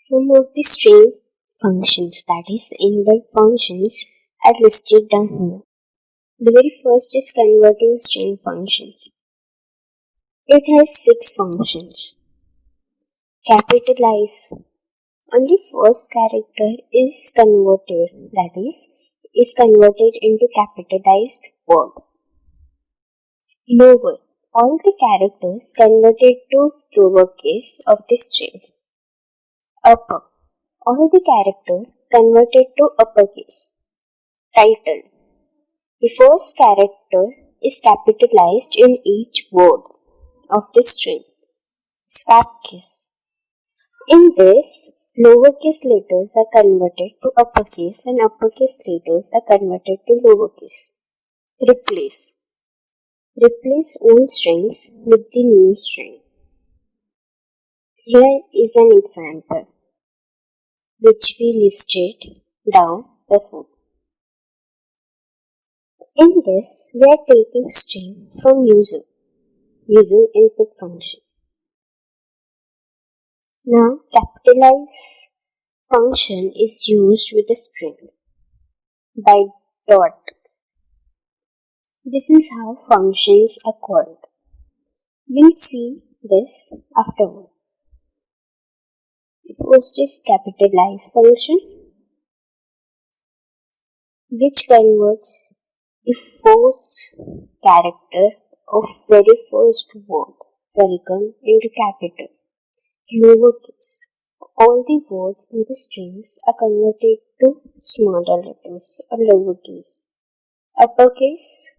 Some of the string functions, that is inbuilt functions, are listed down here. The very first is converting string function. It has 6 functions. Capitalize. Only first character is converted, that is converted into capitalized word. Lower. All the characters converted to lowercase of the string. Upper. All the characters converted to uppercase. Title. The first character is capitalized in each word of the string. Swap case. In this, lowercase letters are converted to uppercase and uppercase letters are converted to lowercase. Replace. Replace old strings with the new string. Here is an example which we listed down before. In this, we are taking string from user using input function. Now, capitalize function is used with a string by dot. This is how functions are called. We'll see this afterward. The first is capitalize function, which converts the first character of very first word, welcome, into capital. Lowercase. All the words in the strings are converted to smaller letters or lowercase. Uppercase.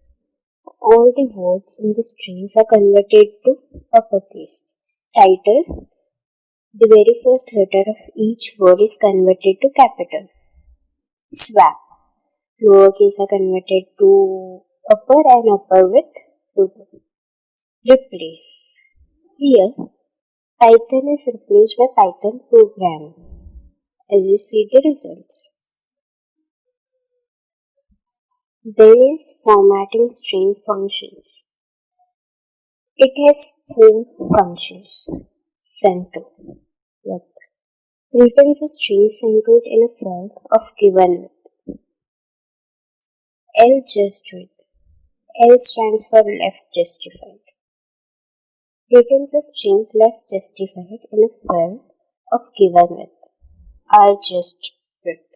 All the words in the strings are converted to uppercase. Title. The very first letter of each word is converted to capital. Swap. Lowercase are converted to upper and upper with lower. Replace. Here, Python is replaced by Python program, as you see the results. Then is formatting string functions. It has 4 functions. Center. Returns a string centered in a field of given width. L just width. L stands for left justified. Returns a string left justified in a field of given width. R just width.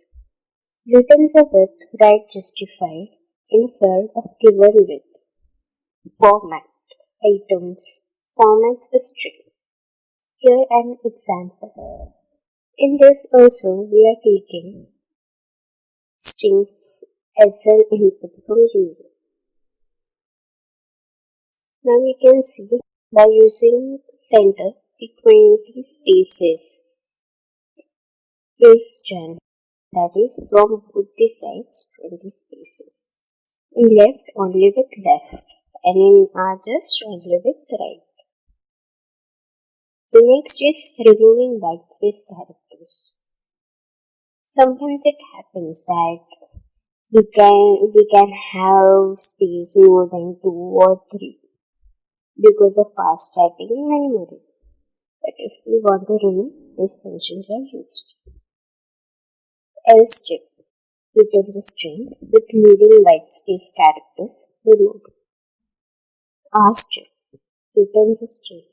Returns a width right justified in a field of given width. Format. Items. Formats a string. Here an example. In this also we are taking string as an input from user. Now we can see by using center the 20 spaces is done. That is from both the sides 20 spaces. In left only with left and in just only with right. The next is removing whitespace characters. Sometimes it happens that we can have space more than 2 or 3 because of fast typing in memory. But if we want to remove, these functions are used. Else strip returns a string with leaving whitespace characters removed. R strip returns a string